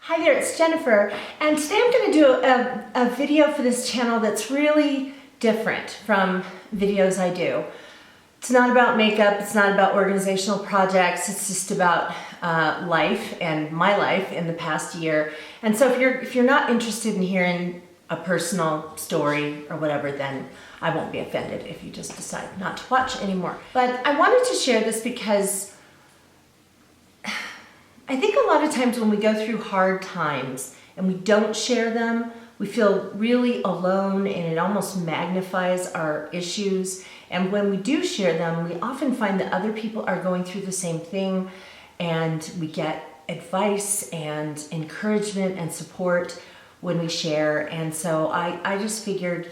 Hi there, it's Jennifer, and today I'm going to do a video for this channel that's really different from videos I do. It's not about makeup, it's not about organizational projects, it's just about life and my life in the past year. And so if you're not interested in hearing a personal story or whatever, then I won't be offended if you just decide not to watch anymore. But I wanted to share this because I think a lot of times when we go through hard times and we don't share them, we feel really alone and it almost magnifies our issues. And when we do share them, we often find that other people are going through the same thing and we get advice and encouragement and support when we share. And so I just figured,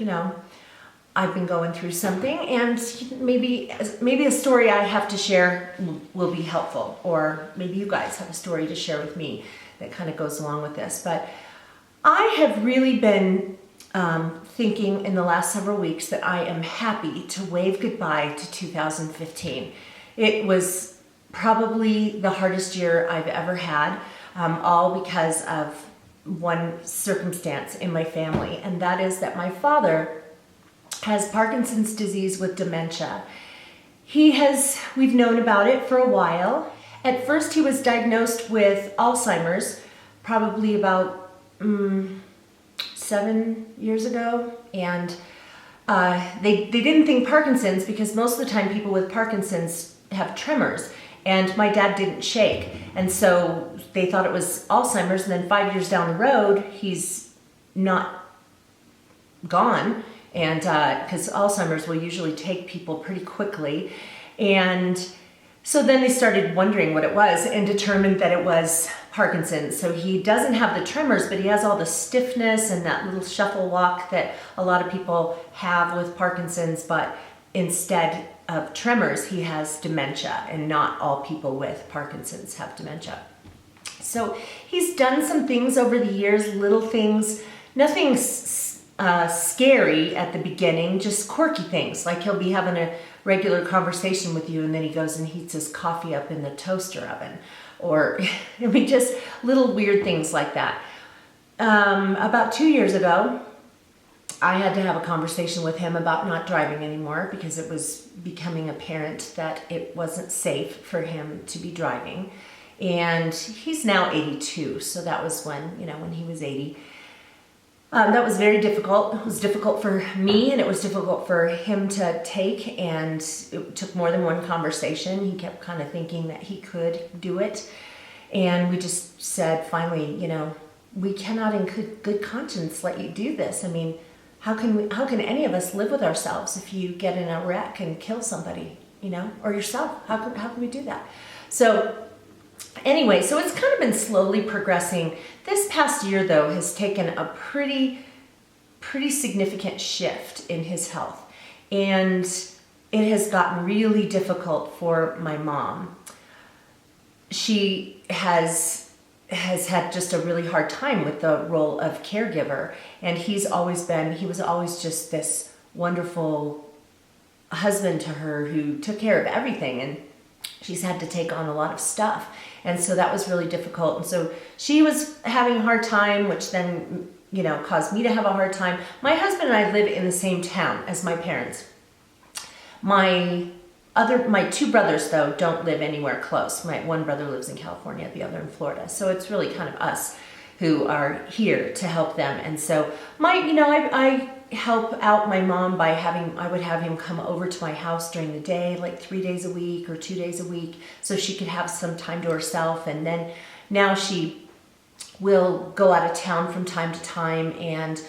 I've been going through something and maybe a story I have to share will be helpful, or maybe you guys have a story to share with me that kind of goes along with this. But I have really been thinking in the last several weeks that I am happy to wave goodbye to 2015. It was probably the hardest year I've ever had, all because of one circumstance in my family, and that is that my father has Parkinson's disease with dementia. We've known about it for a while. At first he was diagnosed with Alzheimer's probably about 7 years ago, and they didn't think Parkinson's because most of the time people with Parkinson's have tremors, and my dad didn't shake, and so they thought it was Alzheimer's, and then 5 years down the road he's not gone, and because Alzheimer's will usually take people pretty quickly. And so then they started wondering what it was and determined that it was Parkinson's. So he doesn't have the tremors, but he has all the stiffness and that little shuffle walk that a lot of people have with Parkinson's, but instead of tremors, he has dementia, and not all people with Parkinson's have dementia. So he's done some things over the years, little things, nothing scary at the beginning, just quirky things, like he'll be having a regular conversation with you and then he goes and heats his coffee up in the toaster oven, or just little weird things like that. About 2 years ago, I had to have a conversation with him about not driving anymore because it was becoming apparent that it wasn't safe for him to be driving. And he's now 82, so that was when he was 80. That was very difficult. It was difficult for me and it was difficult for him to take, and it took more than one conversation. He kept kind of thinking that he could do it, and we just said finally, we cannot in good conscience let you do this. I mean, how can any of us live with ourselves if you get in a wreck and kill somebody, or yourself? How can we do that? So anyway, so it's kind of been slowly progressing. This past year, though, has taken a pretty significant shift in his health. And it has gotten really difficult for my mom. She has had just a really hard time with the role of caregiver. And he was always just this wonderful husband to her who took care of everything. And she's had to take on a lot of stuff. And so that was really difficult. And so she was having a hard time, which then, caused me to have a hard time. My husband and I live in the same town as my parents. My two brothers, though, don't live anywhere close. My one brother lives in California, the other in Florida. So it's really kind of us who are here to help them. And so I help out my mom by I would have him come over to my house during the day, like 3 days a week or 2 days a week, so she could have some time to herself. And then now she will go out of town from time to time, and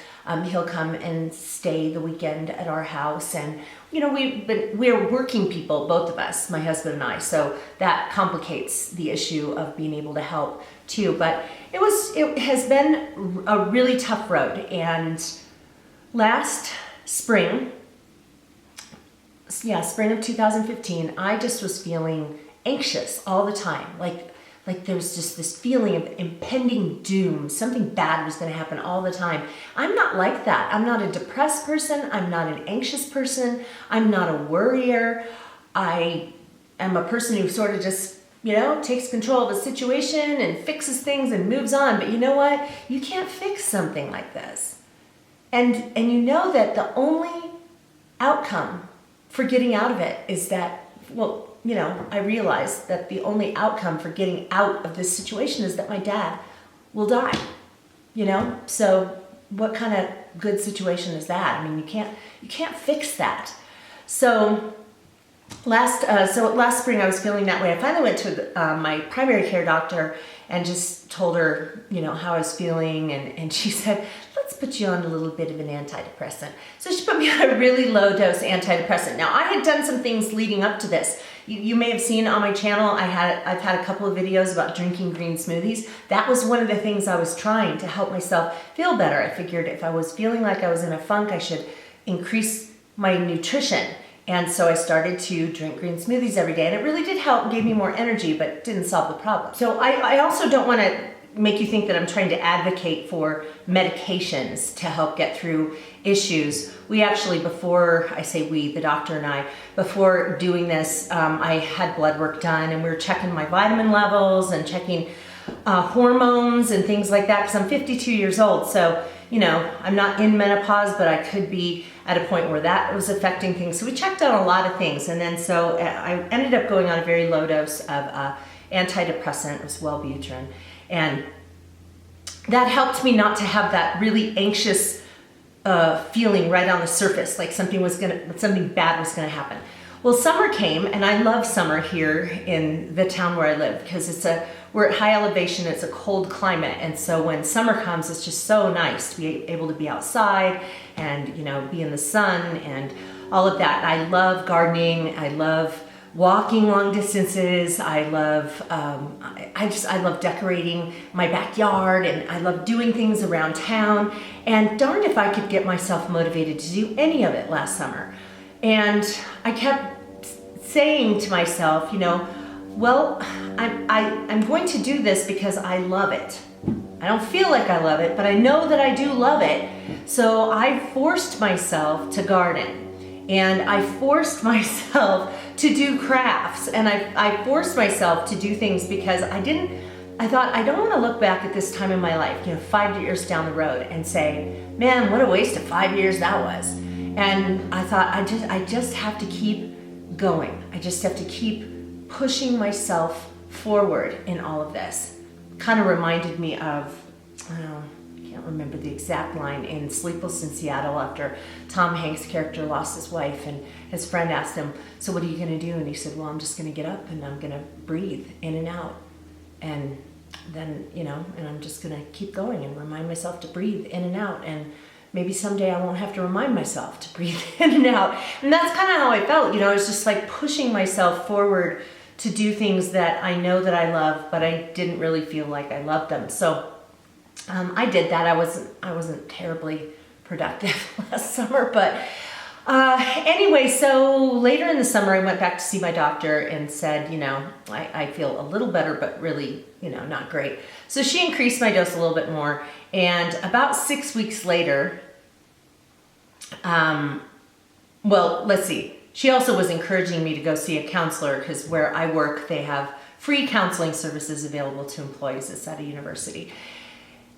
he'll come and stay the weekend at our house. And we're working people, both of us, my husband and I, so that complicates the issue of being able to help too. But it has been a really tough road. And last spring of 2015, I just was feeling anxious all the time. Like there was just this feeling of impending doom. Something bad was going to happen all the time. I'm not like that. I'm not a depressed person. I'm not an anxious person. I'm not a worrier. I am a person who sort of just takes control of a situation and fixes things and moves on. But you know what? You can't fix something like this. And you know that the only outcome for getting out of it is that, I realized that the only outcome for getting out of this situation is that my dad will die, So what kind of good situation is that? I mean, you can't fix that. So last spring I was feeling that way. I finally went to my primary care doctor and just told her, how I was feeling, and she said, let's put you on a little bit of an antidepressant. So she put me on a really low dose antidepressant. Now, I had done some things leading up to this. You may have seen on my channel, I've had a couple of videos about drinking green smoothies. That was one of the things I was trying to help myself feel better. I figured if I was feeling like I was in a funk, I should increase my nutrition. And so I started to drink green smoothies every day, and it really did help, gave me more energy, but didn't solve the problem. So I also don't want to make you think that I'm trying to advocate for medications to help get through issues. We actually, the doctor and I, before doing this, I had blood work done, and we were checking my vitamin levels and checking hormones and things like that, because I'm 52 years old. So, I'm not in menopause, but I could be at a point where that was affecting things. So we checked out a lot of things. And then so I ended up going on a very low dose of antidepressant. It was Wellbutrin. And that helped me not to have that really anxious feeling right on the surface, like something bad was gonna happen. Well, summer came, and I love summer here in the town where I live, because we're at high elevation, it's a cold climate, and so when summer comes, it's just so nice to be able to be outside and be in the sun and all of that. I love gardening, I love walking long distances, I love I love decorating my backyard, and I love doing things around town, and darned if I could get myself motivated to do any of it last summer. And I kept saying to myself, well, I'm going to do this because I love it. I don't feel like I love it, but I know that I do love it. So I forced myself to garden, and I forced myself to do crafts, and I forced myself to do things because I thought I don't want to look back at this time in my life, 5 years down the road, and say, man, what a waste of 5 years that was. And I thought, I just have to keep going. I just have to keep pushing myself forward in all of this. Kind of reminded me of, I can't remember the exact line, in Sleepless in Seattle, after Tom Hanks' character lost his wife, and his friend asked him, so what are you gonna do? And he said, well, I'm just gonna get up and I'm gonna breathe in and out. And then, and I'm just gonna keep going and remind myself to breathe in and out. And maybe someday I won't have to remind myself to breathe in and out. And that's kind of how I felt, I was just like pushing myself forward to do things that I know that I love, but I didn't really feel like I loved them. So I did that. I wasn't terribly productive last summer, but anyway, so later in the summer I went back to see my doctor and said, I feel a little better, but really, not great. So she increased my dose a little bit more, and about 6 weeks later, well, let's see. She also was encouraging me to go see a counselor, because where I work, they have free counseling services available to employees. It's at a university.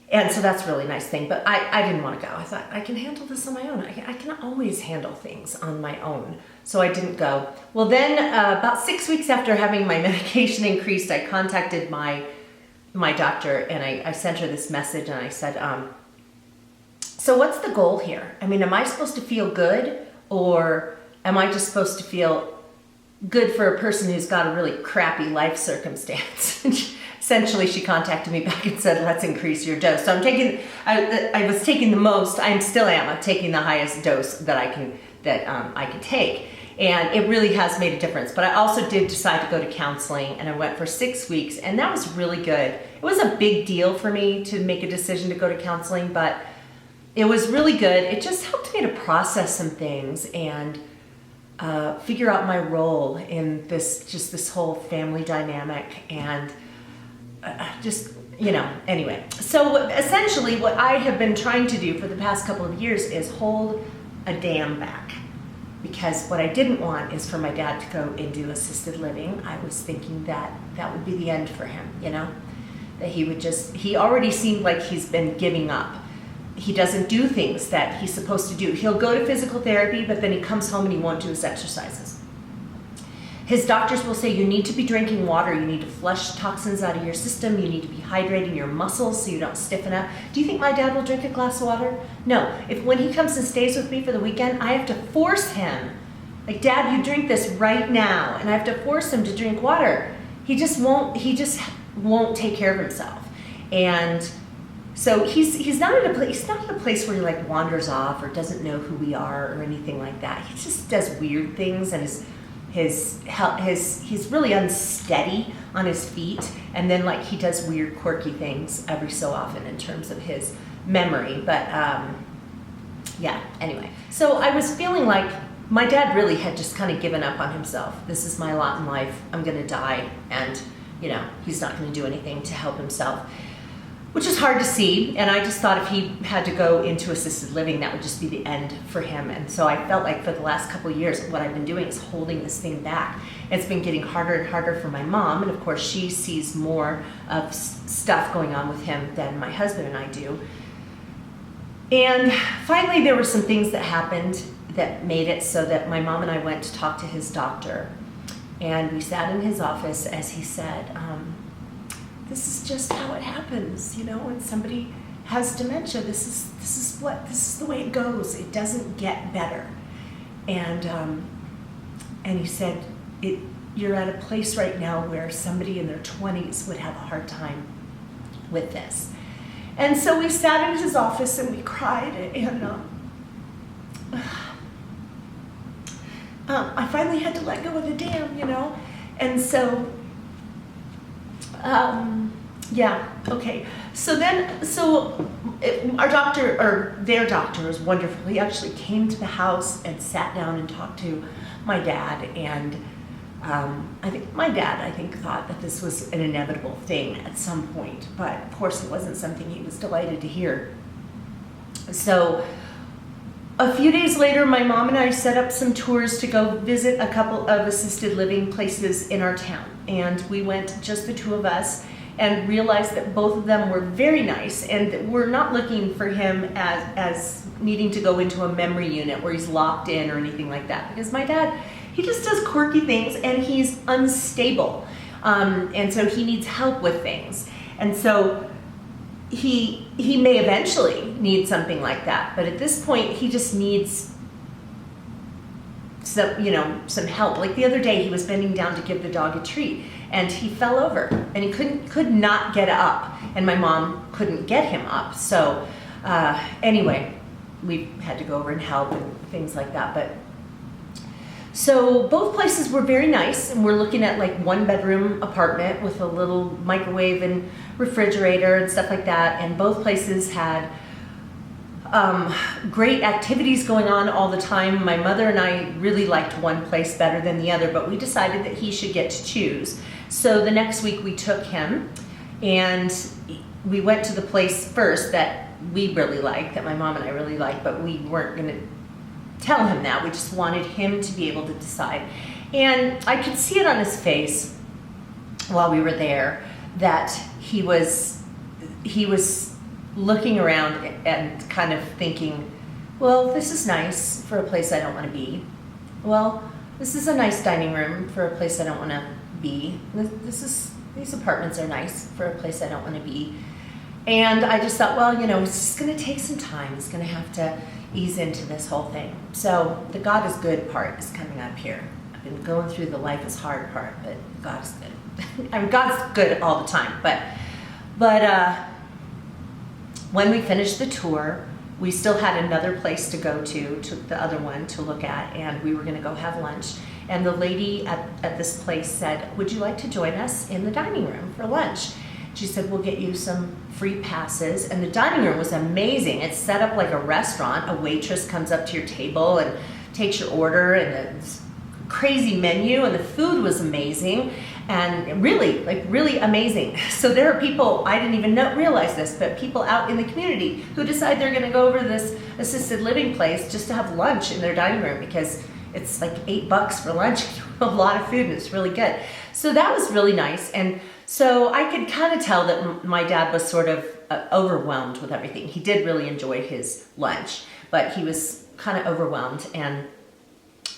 And so that's a really nice thing, but I didn't want to go. I thought, I can handle this on my own. I can always handle things on my own. So I didn't go. Well, then about 6 weeks after having my medication increased, I contacted my doctor, and I sent her this message, and I said, so what's the goal here? I mean, am I supposed to feel good, or am I just supposed to feel good for a person who's got a really crappy life circumstance? Essentially, she contacted me back and said, let's increase your dose. So I was taking the most, I'm taking the highest dose that I can take. And it really has made a difference. But I also did decide to go to counseling, and I went for 6 weeks, and that was really good. It was a big deal for me to make a decision to go to counseling, but it was really good. It just helped me to process some things and figure out my role in this whole family dynamic, and anyway. So essentially what I have been trying to do for the past couple of years is hold a dam back. because what I didn't want is for my dad to go into assisted living. I was thinking that that would be the end for him, you know, that he already seemed like he's been giving up. He doesn't do things that he's supposed to do. He'll go to physical therapy, but then he comes home and he won't do his exercises. His doctors will say, you need to be drinking water, you need to flush toxins out of your system, you need to be hydrating your muscles so you don't stiffen up. Do you think my dad will drink a glass of water? No. When he comes and stays with me for the weekend, I have to force him. Like, Dad, you drink this right now. And I have to force him to drink water. He just won't take care of himself. And so he's not at a place where he like wanders off or doesn't know who we are or anything like that. He just does weird things, and he's really unsteady on his feet, and then like he does weird quirky things every so often in terms of his memory. But yeah, anyway, so I was feeling like my dad really had just kind of given up on himself. This is my lot in life. I'm gonna die, and you know, he's not gonna do anything to help himself, which is hard to see. And I just thought if he had to go into assisted living, that would just be the end for him. And so I felt like for the last couple of years, what I've been doing is holding this thing back. It's been getting harder and harder for my mom. And of course, she sees more of stuff going on with him than my husband and I do. And finally, there were some things that happened that made it so that my mom and I went to talk to his doctor. And we sat in his office as he said, this is just how it happens, you know, when somebody has dementia. This is the way it goes. It doesn't get better. And he said, you're at a place right now where somebody in their 20s would have a hard time with this. And so we sat in his office and we cried, and I finally had to let go of the dam, you know, and so. Yeah, okay. So our doctor, or their doctor, was wonderful. He actually came to the house and sat down and talked to my dad. And I think my dad thought that this was an inevitable thing at some point. But of course, it wasn't something he was delighted to hear. So a few days later, my mom and I set up some tours to go visit a couple of assisted living places in our town. And we went, just the two of us, and realized that both of them were very nice, and that we're not looking for him as needing to go into a memory unit where he's locked in or anything like that. Because my dad, he just does quirky things, and he's unstable. And so he needs help with things. And so he may eventually need something like that, but at this point he just needs some help. Like the other day, he was bending down to give the dog a treat, and he fell over, and he could not get up, and my mom couldn't get him up. So anyway, we had to go over and help and things like that. But so both places were very nice, and we're looking at like 1-bedroom apartment with a little microwave and refrigerator and stuff like that. And both places had great activities going on all the time. My mother and I really liked one place better than the other, but we decided that he should get to choose. So the next week we took him, and we went to the place first that we really liked, that my mom and I really liked, but we weren't going to tell him that. We just wanted him to be able to decide. And I could see it on his face while we were there that he was looking around and kind of thinking, well, this is nice for a place I don't want to be. Well, this is a nice dining room for a place I don't want to be. These apartments are nice for a place I don't want to be. And I just thought, well, you know, it's just going to take some time. It's going to have to ease into this whole thing. So the God is good part is coming up here. I've been going through the life is hard part, but God is good. I mean, God's good all the time, but when we finished the tour, we still had another place to go to the other one to look at, and we were going to go have lunch. And the lady at this place said, would you like to join us in the dining room for lunch? She said, we'll get you some free passes. And the dining room was amazing. It's set up like a restaurant. A waitress comes up to your table and takes your order, and the crazy menu, and the food was amazing. And really amazing. So there are people, I didn't even realize this, but people out in the community who decide they're going to go over to this assisted living place just to have lunch in their dining room because it's like $8 for lunch, a lot of food, and it's really good. So that was really nice. And so I could kind of tell that my dad was sort of overwhelmed with everything. He did really enjoy his lunch, but he was kind of overwhelmed, and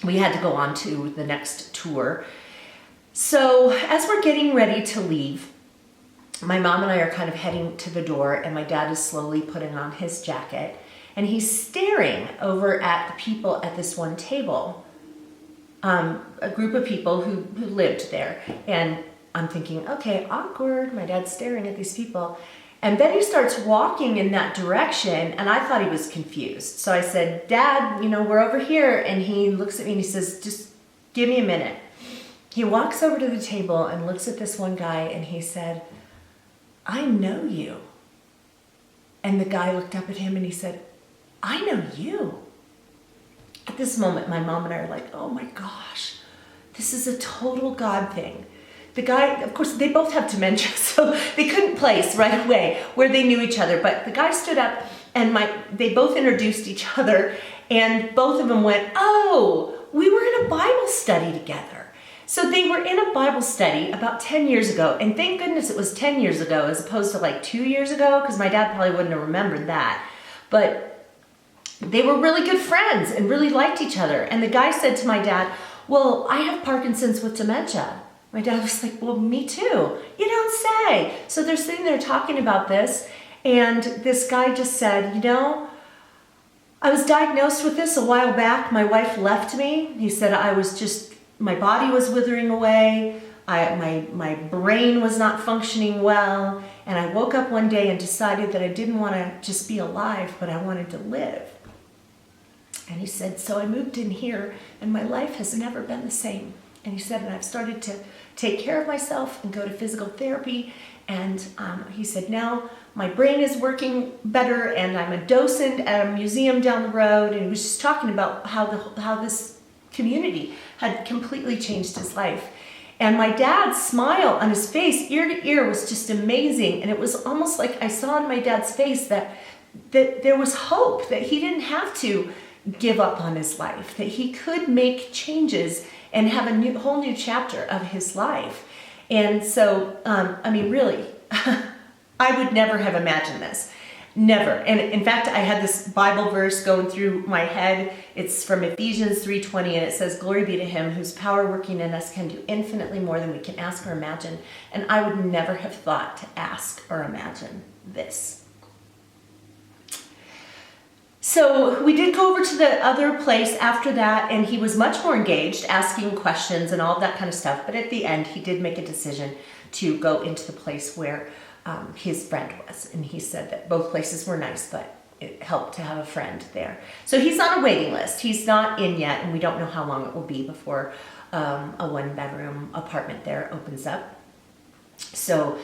we had to go on to the next tour. So as we're getting ready to leave, my mom and I are kind of heading to the door, and my dad is slowly putting on his jacket, and he's staring over at the people at this one table, a group of people who lived there. And I'm thinking, okay, awkward, my dad's staring at these people. And then he starts walking in that direction, and I thought he was confused. So I said, Dad, we're over here. And he looks at me and he says, just give me a minute. He walks over to the table and looks at this one guy, and he said, I know you. And the guy looked up at him and he said, I know you. At this moment, my mom and I are like, oh my gosh, this is a total God thing. The guy, of course, they both have dementia, so they couldn't place right away where they knew each other. But the guy stood up, and they both introduced each other, and both of them went, oh, we were in a Bible study together. So they were in a Bible study about 10 years ago, and thank goodness it was 10 years ago as opposed to like 2 years ago, because my dad probably wouldn't have remembered that. But they were really good friends and really liked each other. And the guy said to my dad, well, I have Parkinson's with dementia. My dad was like, well, me too. You don't say. So they're sitting there talking about this, and this guy just said, I was diagnosed with this a while back. My wife left me. He said, my body was withering away. My brain was not functioning well. And I woke up one day and decided that I didn't want to just be alive, but I wanted to live. And he said, so I moved in here, and my life has never been the same. And he said, and I've started to take care of myself and go to physical therapy. And he said, now my brain is working better, and I'm a docent at a museum down the road. And he was just talking about how this community had completely changed his life. And my dad's smile on his face, ear to ear, was just amazing. And it was almost like I saw in my dad's face that there was hope, that he didn't have to give up on his life, that he could make changes and have a whole new chapter of his life. And so, really, I would never have imagined this. Never. And in fact, I had this Bible verse going through my head. It's from Ephesians 3:20, and it says, glory be to him whose power working in us can do infinitely more than we can ask or imagine. And I would never have thought to ask or imagine this. So we did go over to the other place after that, and he was much more engaged, asking questions and all of that kind of stuff. But at the end, he did make a decision to go into the place where his friend was. And he said that both places were nice, but it helped to have a friend there. So he's on a waiting list. He's not in yet, and we don't know how long it will be before a one-bedroom apartment there opens up. So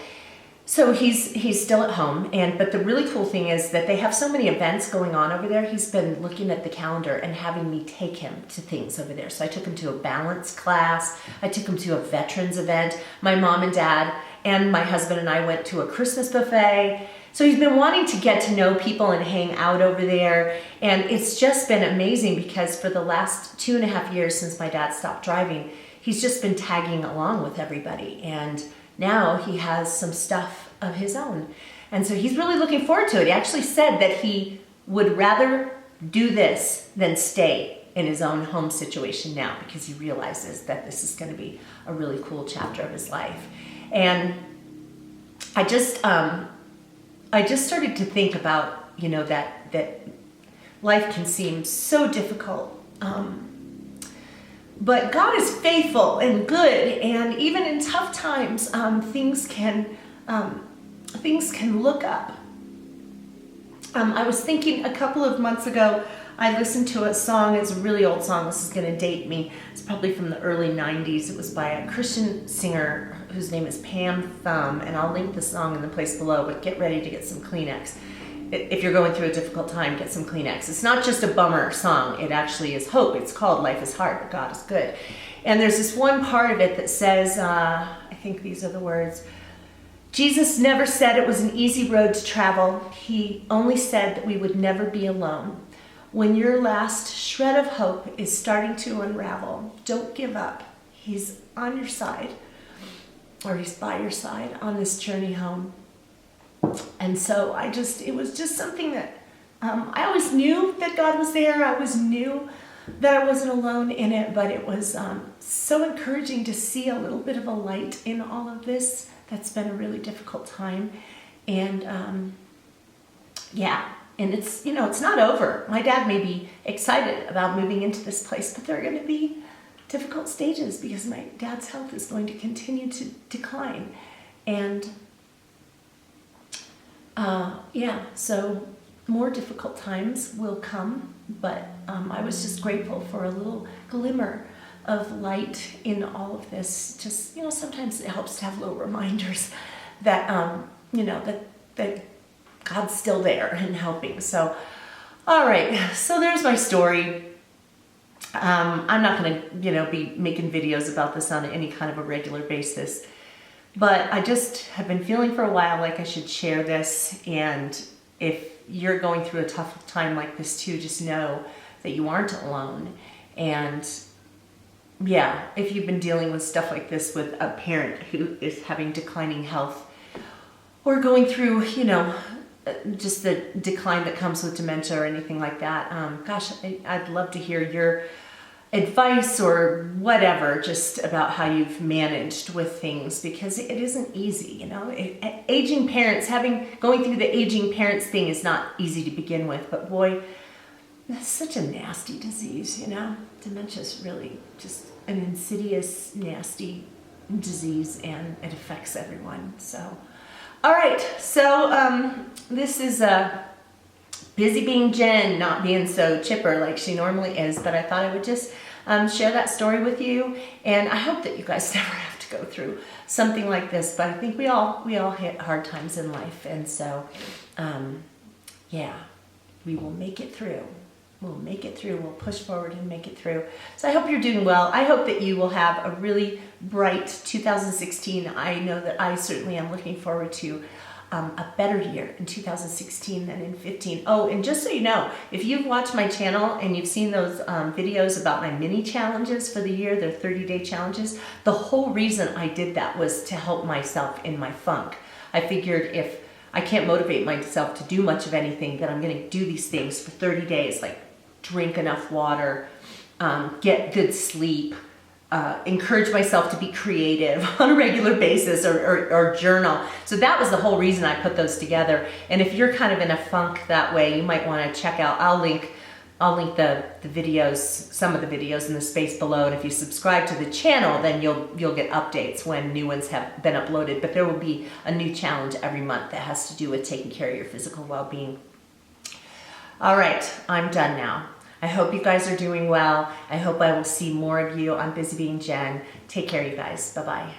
he's still at home, but the really cool thing is that they have so many events going on over there. He's been looking at the calendar and having me take him to things over there. So I took him to a balance class. I took him to a veterans event. My mom and dad and my husband and I went to a Christmas buffet. So he's been wanting to get to know people and hang out over there. And it's just been amazing because for the last 2.5 years since my dad stopped driving, he's just been tagging along with everybody. And now he has some stuff of his own. And so he's really looking forward to it. He actually said that he would rather do this than stay in his own home situation now, because he realizes that this is going to be a really cool chapter of his life. And I just started to think about, that life can seem so difficult. But God is faithful and good, and even in tough times, things can look up. I was thinking a couple of months ago, I listened to a song. It's a really old song. This is going to date me. It's probably from the early 90s. It was by a Christian singer whose name is Pam Thumb, and I'll link the song in the place below, but get ready to get some Kleenex. If you're going through a difficult time, get some Kleenex. It's not just a bummer song. It actually is hope. It's called Life is Hard, but God is Good. And there's this one part of it that says, I think these are the words, Jesus never said it was an easy road to travel. He only said that we would never be alone. when your last shred of hope is starting to unravel, don't give up. He's on your side, or he's by your side on this journey home. And so it was just something that I always knew that God was there. I always knew that I wasn't alone in it, but it was so encouraging to see a little bit of a light in all of this. That's been a really difficult time. And and it's, it's not over. My dad may be excited about moving into this place, but there are going to be difficult stages because my dad's health is going to continue to decline. And so more difficult times will come, but I was just grateful for a little glimmer of light in all of this. Just, sometimes it helps to have little reminders that, that God's still there and helping. So, all right, so there's my story. I'm not going to, be making videos about this on any kind of a regular basis, but I just have been feeling for a while like I should share this. And if you're going through a tough time like this too, just know that you aren't alone. And if you've been dealing with stuff like this with a parent who is having declining health, or going through, just the decline that comes with dementia or anything like that, I'd love to hear your advice or whatever, just about how you've managed with things, because it isn't easy, aging parents, going through the aging parents thing is not easy to begin with, but boy, that's such a nasty disease, dementia is really just an insidious, nasty disease, and it affects everyone. So, all right, so this is Busy Being Jen, not being so chipper like she normally is, but I thought I would just share that story with you, and I hope that you guys never have to go through something like this, but I think we all hit hard times in life, and so we will make it through. We'll make it through. We'll push forward and make it through. So I hope you're doing well. I hope that you will have a really bright 2016. I know that I certainly am looking forward to a better year in 2016 than in 15. Oh, and just so you know, if you've watched my channel and you've seen those videos about my mini challenges for the year, they're 30-day challenges, the whole reason I did that was to help myself in my funk. I figured if I can't motivate myself to do much of anything, then I'm going to do these things for 30 days, like drink enough water, get good sleep, encourage myself to be creative on a regular basis, or journal. So that was the whole reason I put those together. And if you're kind of in a funk that way, you might want to check out, I'll link the videos, some of the videos in the space below. And if you subscribe to the channel, then you'll get updates when new ones have been uploaded. But there will be a new challenge every month that has to do with taking care of your physical well-being. All right, I'm done now. I hope you guys are doing well. I hope I will see more of you on Busy Being Jen. Take care, you guys. Bye-bye.